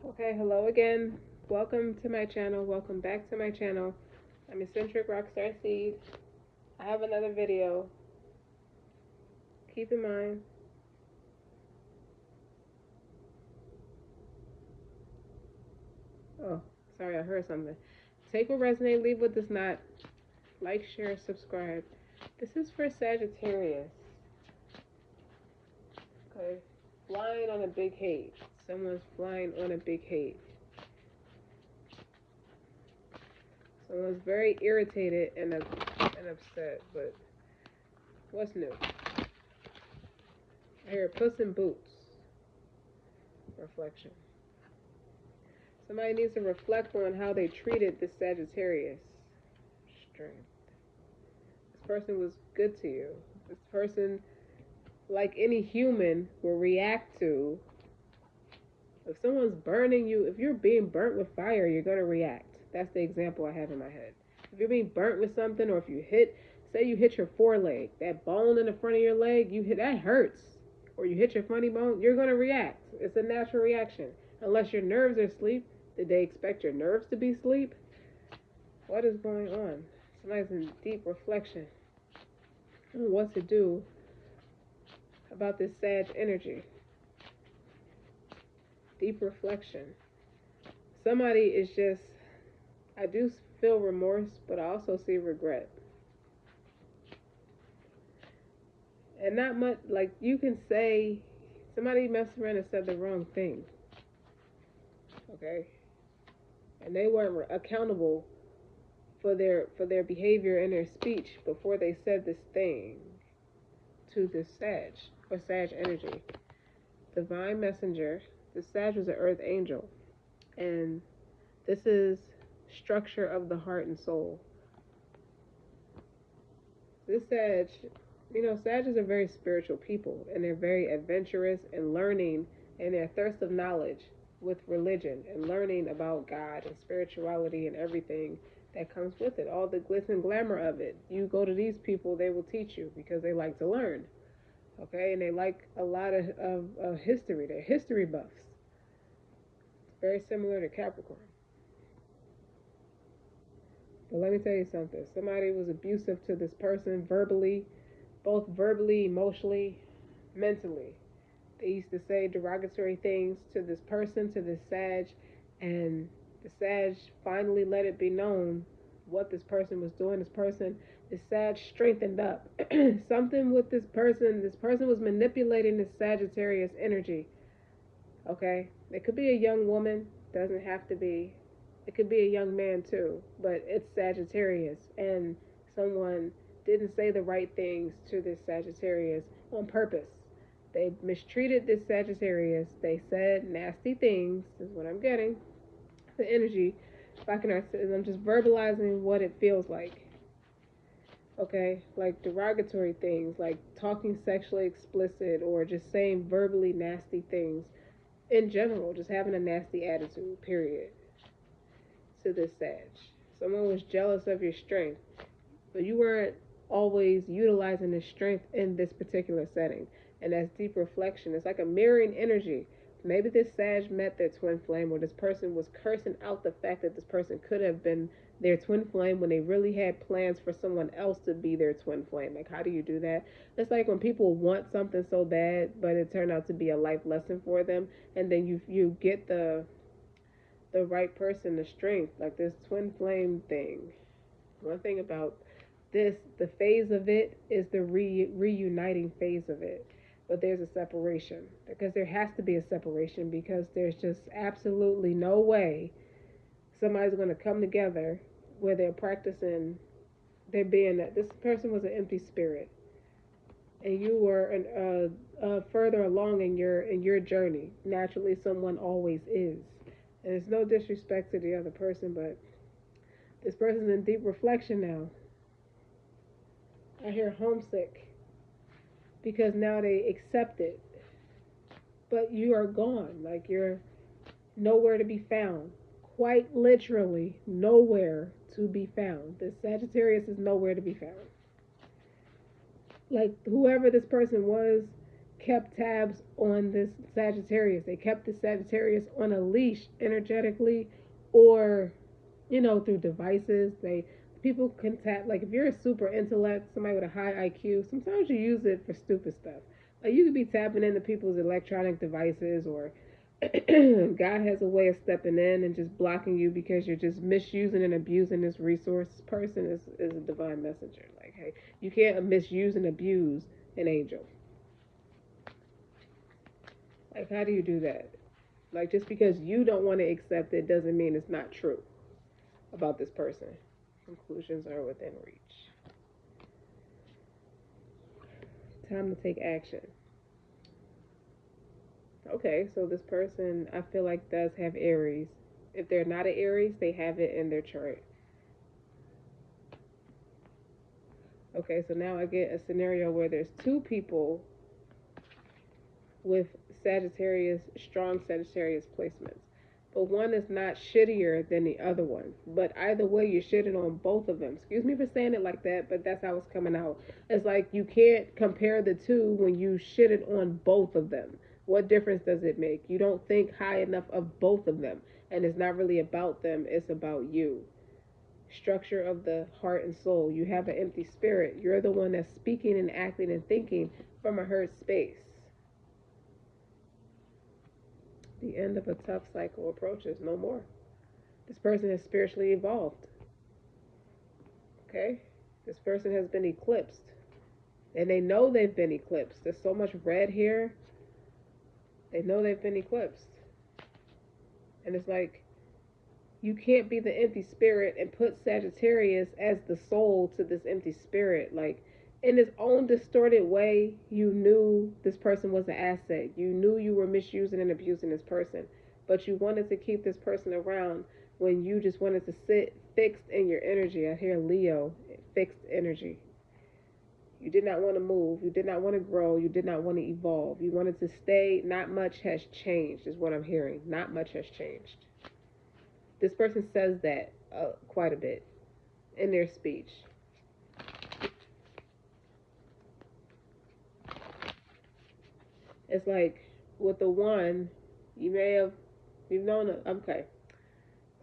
Okay, hello again. Welcome to my channel. Welcome back to my channel. I'm Eccentric RockStar'Seed. I have another video. Keep in mind, oh, sorry, I heard something. Take what resonates, leave what does not. Like, share, subscribe. This is for Sagittarius. Okay, flying on a big hate. Someone's flying on a big hate. Someone's very irritated and upset, but what's new? I hear Puss in Boots. Reflection. Somebody needs to reflect on how they treated this Sagittarius. Strength. This person was good to you. This person, like any human, will react to. If someone's burning you, if you're being burnt with fire, you're going to react. That's the example I have in my head. If you're being burnt with something, or if you say you hit your foreleg, that bone in the front of your leg, that hurts. Or you hit your funny bone, you're going to react. It's a natural reaction. Unless your nerves are asleep. Did they expect your nerves to be asleep? What is going on? Somebody's in deep reflection on what to do about this Sag energy. Deep reflection. Somebody is just, I do feel remorse, but I also see regret. And not much, like you can say, somebody messed around and said the wrong thing. Okay? And they weren't accountable for their behavior and their speech before they said this thing to this Sag or Sag energy. Divine messenger. The Sag was an earth angel. And this is structure of the heart and soul. This Sag, Sages are very spiritual people, and they're very adventurous and learning, and their thirst of knowledge with religion and learning about God and spirituality and everything that comes with it, all the glitz and glamour of it. You go to these people, they will teach you because they like to learn, okay? And they like a lot of history. They're history buffs. It's very similar to Capricorn. But let me tell you something. Somebody was abusive to this person verbally, both verbally, emotionally, mentally. They used to say derogatory things to this person, to this Sag, and the Sag finally let it be known what this person was doing. The Sag strengthened up. Something with this person was manipulating this Sagittarius energy. Okay? It could be a young woman, doesn't have to be. It could be a young man too, but it's Sagittarius, and someone didn't say the right things to this Sagittarius on purpose. They mistreated this Sagittarius. They said nasty things, is what I'm getting. The energy, if I can, I'm just verbalizing what it feels like. Okay, like derogatory things, like talking sexually explicit or just saying verbally nasty things in general, just having a nasty attitude, period, to this Sag. Someone was jealous of your strength, but you weren't always utilizing the strength in this particular setting. And that's deep reflection. It's like a mirroring energy. Maybe this Sag met their twin flame, or this person was cursing out the fact that this person could have been their twin flame when they really had plans for someone else to be their twin flame. Like, how do you do that? It's like when people want something so bad, but it turned out to be a life lesson for them, and then you get the right person, the strength, like this twin flame thing. One thing about this, the phase of it is the reuniting phase of it. But there's a separation, because there has to be a separation, because there's just absolutely no way somebody's going to come together where they're practicing, they're being that this person was an empty spirit, and you were further along in your journey. Naturally, someone always is, and it's no disrespect to the other person, but this person's in deep reflection now. I hear homesick because now they accept it. But you are gone. Like, you're nowhere to be found. Quite literally, nowhere to be found. The Sagittarius is nowhere to be found. Like, whoever this person was, kept tabs on this Sagittarius. They kept the Sagittarius on a leash energetically, or through devices. People can tap, like, if you're a super intellect, somebody with a high IQ, sometimes you use it for stupid stuff. Like, you could be tapping into people's electronic devices, or God has a way of stepping in and just blocking you because you're just misusing and abusing this resource. This person is a divine messenger. Like, hey, you can't misuse and abuse an angel. Like, how do you do that? Like, just because you don't want to accept it doesn't mean it's not true about this person. Conclusions are within reach. Time to take action. Okay, so this person, I feel like, does have Aries. If they're not an Aries, they have it in their chart. Okay, so now I get a scenario where there's two people with Sagittarius, strong Sagittarius placements. But one is not shittier than the other one. But either way, you're shitting on both of them. Excuse me for saying it like that, but that's how it's coming out. It's like you can't compare the two when you shitted on both of them. What difference does it make? You don't think high enough of both of them. And it's not really about them, it's about you. Structure of the heart and soul. You have an empty spirit. You're the one that's speaking and acting and thinking from a hurt space. The end of a tough cycle approaches. No more. This person has spiritually evolved. Okay? This person has been eclipsed. And they know they've been eclipsed. There's so much red here. They know they've been eclipsed. And it's like, you can't be the empty spirit and put Sagittarius as the soul to this empty spirit. Like, in his own distorted way, you knew this person was an asset. You knew you were misusing and abusing this person. But you wanted to keep this person around when you just wanted to sit fixed in your energy. I hear Leo, fixed energy. You did not want to move. You did not want to grow. You did not want to evolve. You wanted to stay. Not much has changed, is what I'm hearing. Not much has changed. This person says that quite a bit in their speech. It's like with the one, you've known, okay.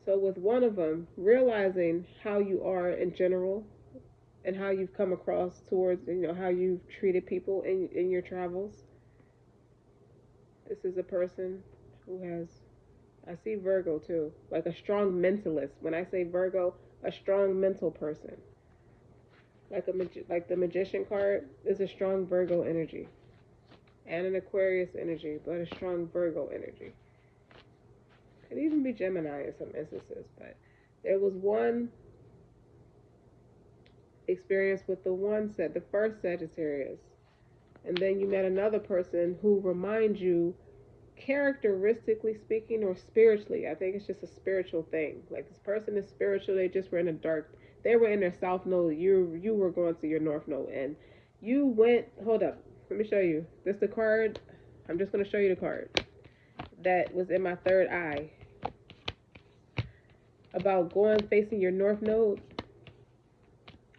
So with one of them, realizing how you are in general and how you've come across towards, how you've treated people in your travels. This is a person who has, I see Virgo too, like a strong mentalist. When I say Virgo, a strong mental person. Like the Magician card is a strong Virgo energy. And an Aquarius energy, but a strong Virgo energy. Could even be Gemini in some instances, but there was one experience with the first Sagittarius, and then you met another person who reminds you, characteristically speaking or spiritually, I think it's just a spiritual thing. Like, this person is spiritual, they just were they were in their south node, you were going to your north node, and you went, hold up, let me show you. This is the card. I'm just going to show you the card that was in my third eye about going facing your north node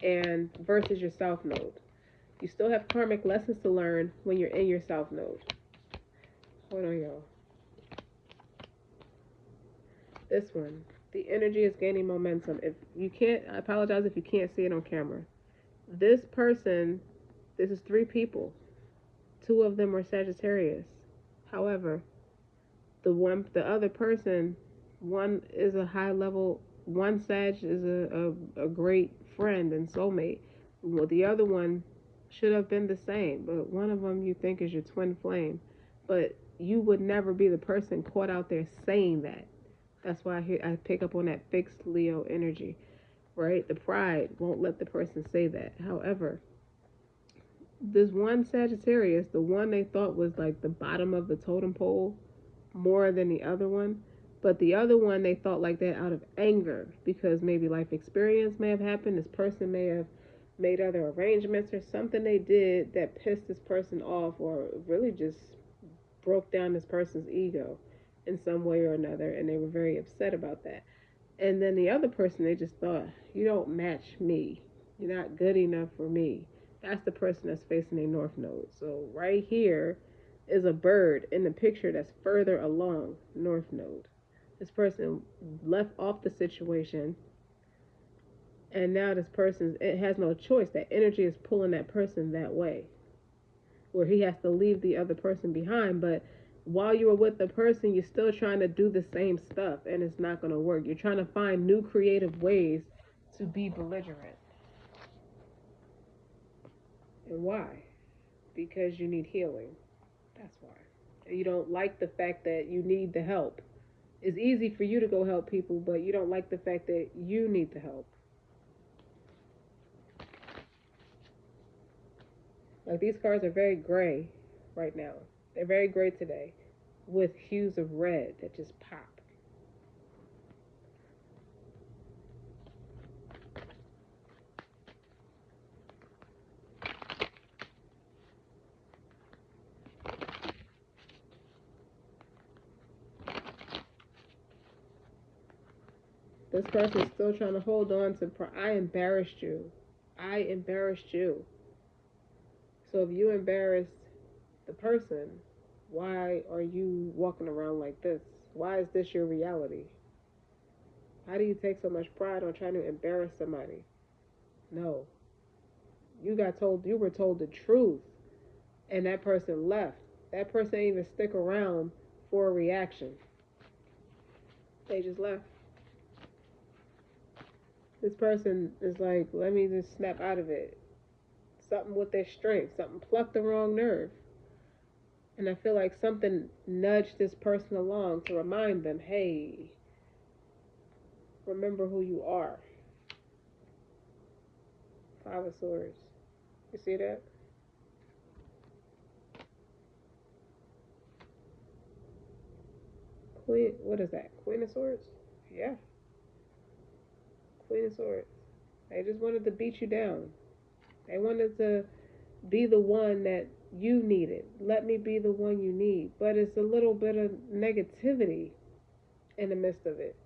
and versus your south node. You still have karmic lessons to learn when you're in your south node. Hold on, y'all. This one. The energy is gaining momentum. If you can't, I apologize if you can't see it on camera. This is 3 people. 2 of them were Sagittarius. However, the other person, one is a high level, one Sag is a great friend and soulmate. Well, the other one should have been the same, but one of them you think is your twin flame. But you would never be the person caught out there saying that. That's why I pick up on that fixed Leo energy, right? The pride won't let the person say that. However, this one Sagittarius, the one they thought was like the bottom of the totem pole more than the other one, but the other one they thought like that out of anger because maybe life experience may have happened. This person may have made other arrangements or something they did that pissed this person off or really just broke down this person's ego in some way or another, and they were very upset about that. And then the other person, they just thought, you don't match me. You're not good enough for me. That's the person that's facing a north node. So right here, is a bird in the picture that's further along, north node. This person left off the situation, and now this person, it has no choice. That energy is pulling that person that way, where he has to leave the other person behind. But while you are with the person, you're still trying to do the same stuff, and it's not going to work. You're trying to find new creative ways to be belligerent. And why? Because you need healing. That's why. And you don't like the fact that you need the help. It's easy for you to go help people, but you don't like the fact that you need the help. Like, these cards are very gray right now. They're very gray today, with hues of red that just pop. This person is still trying to hold on to, I embarrassed you. I embarrassed you. So if you embarrassed the person, why are you walking around like this? Why is this your reality? How do you take so much pride on trying to embarrass somebody? No. You were told the truth, and that person left. That person didn't even stick around for a reaction. They just left. This person is like, let me just snap out of it. Something with their strength, something plucked the wrong nerve. And I feel like something nudged this person along to remind them, hey, remember who you are. Five of Swords. You see that? Queen, what is that? Queen of Swords? Yeah. Queen of Swords. They just wanted to beat you down. They wanted to be the one that you needed. Let me be the one you need. But it's a little bit of negativity in the midst of it.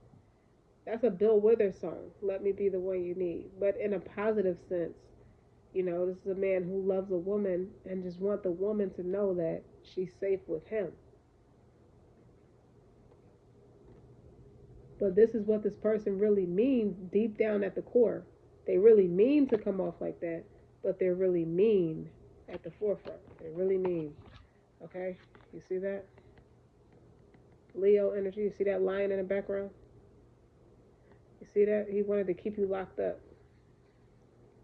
That's a Bill Withers song, Let Me Be the One You Need. But in a positive sense, you know, this is a man who loves a woman and just wants the woman to know that she's safe with him. But this is what this person really means deep down at the core. They really mean to come off like that, but they're really mean at the forefront. They're really mean. Okay? You see that? Leo energy. You see that lion in the background? You see that? He wanted to keep you locked up.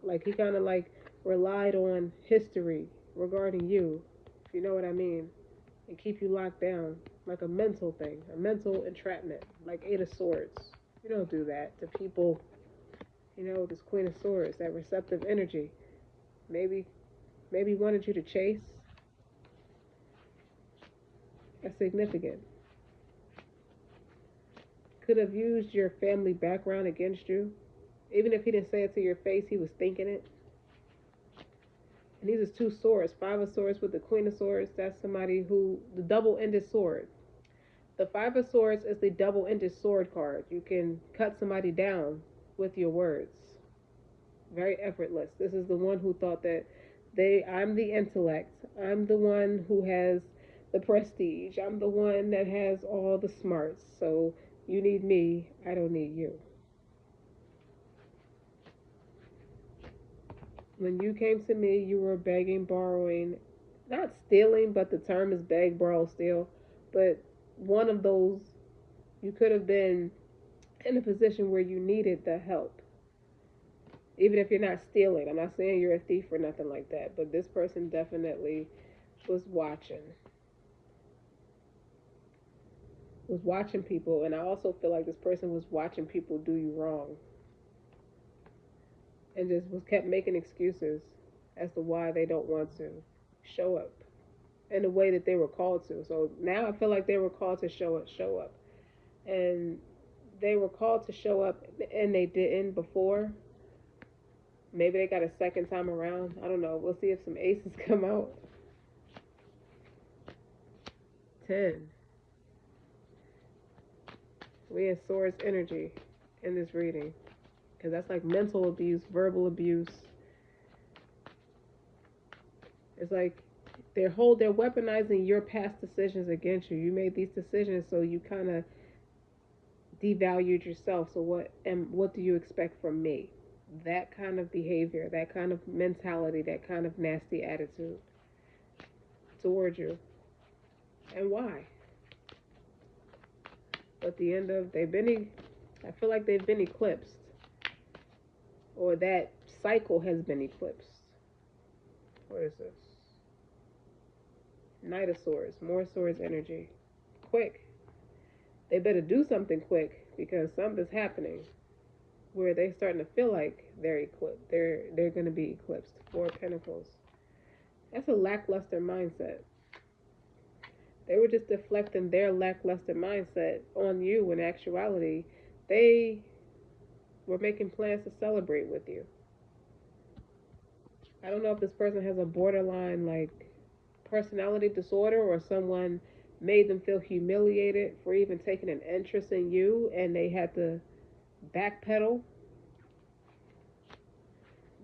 Like, he kind of like relied on history regarding you, if you know what I mean, and keep you locked down, like a mental thing, a mental entrapment, like Eight of Swords. You don't do that to people. You know, this Queen of Swords, that receptive energy. Maybe wanted you to chase. That's significant. Could have used your family background against you. Even if he didn't say it to your face, he was thinking it. And these are two swords. Five of Swords with the Queen of Swords. That's somebody who, the double-ended sword. The Five of Swords is the double-ended sword card. You can cut somebody down with your words. Very effortless. This is the one who thought that I'm the intellect. I'm the one who has the prestige. I'm the one that has all the smarts. So you need me. I don't need you. When you came to me, you were begging, borrowing, not stealing, but the term is beg, borrow, steal. But one of those, you could have been in a position where you needed the help. Even if you're not stealing. I'm not saying you're a thief or nothing like that. But this person definitely was watching. Was watching people. And I also feel like this person was watching people do you wrong. And just kept making excuses as to why they don't want to show up in the way that they were called to. So now I feel like they were called to show up. And they were called to show up and they didn't before. Maybe they got a second time around. I don't know. We'll see if some aces come out. 10. We have Swords energy in this reading. Because that's like mental abuse, verbal abuse. It's like They're weaponizing your past decisions against you. You made these decisions, so you kind of devalued yourself. So what do you expect from me? That kind of behavior, that kind of mentality, that kind of nasty attitude towards you. And why? At the end of I feel like they've been eclipsed, or that cycle has been eclipsed. What is this? Knight of Swords, more swords energy. Quick. They better do something quick because something's happening where they starting to feel like they're eclipsed. They're going to be eclipsed. Four of Pentacles. That's a lackluster mindset. They were just deflecting their lackluster mindset on you when in actuality they were making plans to celebrate with you. I don't know if this person has a borderline like personality disorder or someone made them feel humiliated for even taking an interest in you and they had to backpedal.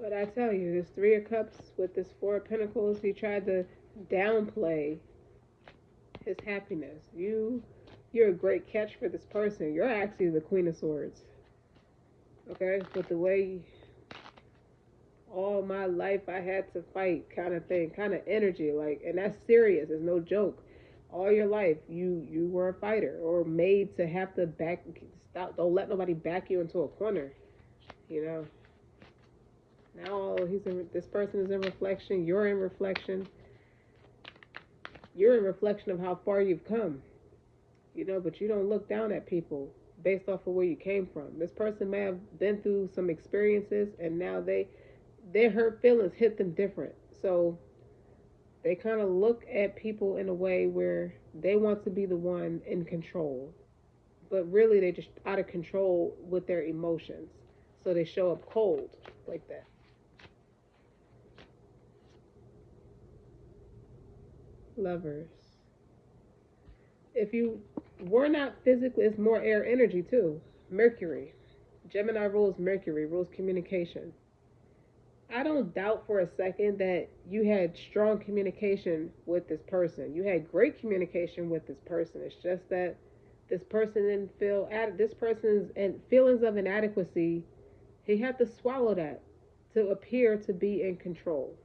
But I tell you, this Three of Cups with this Four of Pentacles, he tried to downplay his happiness. You're a great catch for this person. You're actually the Queen of Swords. Okay? But the way all my life I had to fight kind of thing, kind of energy, like, and that's serious. It's no joke. All your life, you were a fighter or made to have to stop. Don't let nobody back you into a corner. You know. Now this person is in reflection. You're in reflection. You're in reflection of how far you've come. You know, but you don't look down at people based off of where you came from. This person may have been through some experiences, and now their hurt feelings hit them different. So they kind of look at people in a way where they want to be the one in control. But really, they're just out of control with their emotions. So they show up cold like that. Lovers. If you were not physically, it's more air energy too. Mercury. Gemini rules Mercury, rules communication. I don't doubt for a second that you had strong communication with this person. You had great communication with this person. It's just that this person didn't feel this person's and feelings of inadequacy. He had to swallow that to appear to be in control.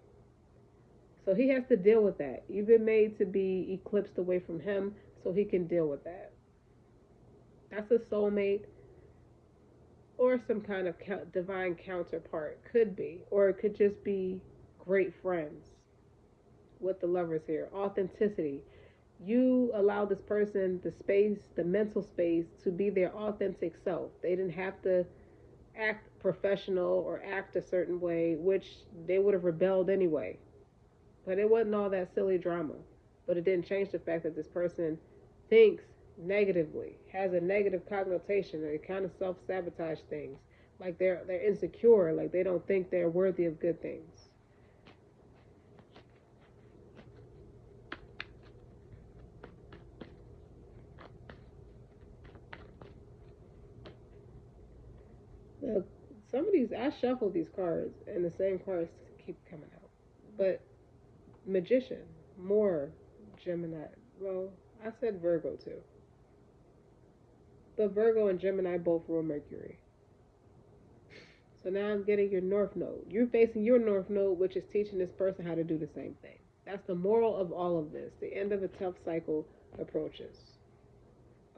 So he has to deal with that. You've been made to be eclipsed away from him so he can deal with that. That's a soulmate or some kind of divine counterpart. Could be. Or it could just be great friends with the lovers here. Authenticity. You allow this person the space, the mental space to be their authentic self. They didn't have to act professional or act a certain way, which they would have rebelled anyway. But it wasn't all that silly drama. But it didn't change the fact that this person thinks negatively, has a negative connotation, they kind of self-sabotage things. Like they're insecure, like they don't think they're worthy of good things. Now, some of these, I shuffled these cards, and the same cards keep coming out. But Magician, more Gemini. Well, I said Virgo too. But Virgo and Gemini both rule Mercury. So now I'm getting your North Node. You're facing your North Node, which is teaching this person how to do the same thing. That's the moral of all of this. The end of a tough cycle approaches.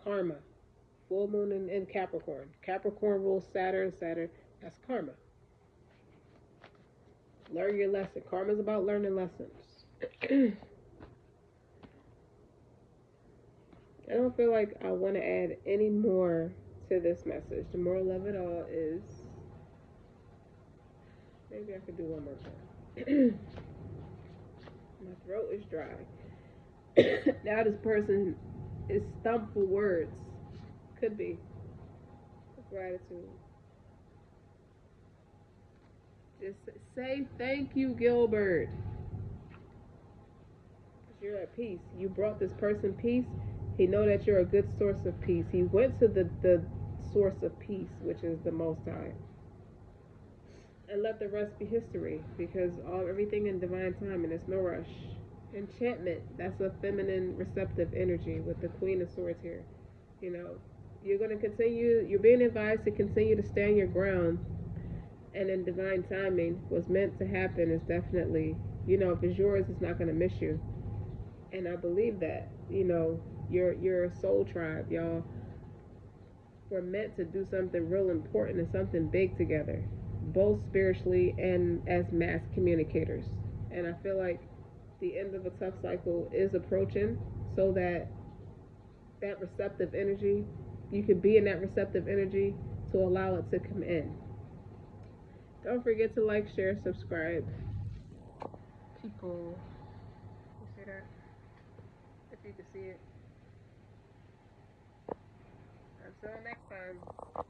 Karma. Full moon in Capricorn. Capricorn rules Saturn. Saturn, that's karma. Learn your lesson. Karma is about learning lessons. I don't feel like I want to add any more to this message. The moral of it all is, maybe I could do one more time. My throat is dry. Now this person is stumped for words. Could be. Gratitude. Just say thank you, Gilbert. You're at peace. You brought this person peace. He know that you're a good source of peace. He went to the source of peace, which is the Most High. And let the rest be history, because everything in divine time, and there's no rush. Enchantment. That's a feminine, receptive energy with the Queen of Swords here. You know, you're going to continue, you're being advised to continue to stand your ground, and in divine timing, what's meant to happen is definitely, you know, if it's yours, it's not going to miss you. And I believe that, you know, your soul tribe, y'all, were meant to do something real important and something big together, both spiritually and as mass communicators. And I feel like the end of a tough cycle is approaching, so that that receptive energy, you can be in that receptive energy to allow it to come in. Don't forget to like, share, subscribe. People, you see that? If you can see it. Until next time.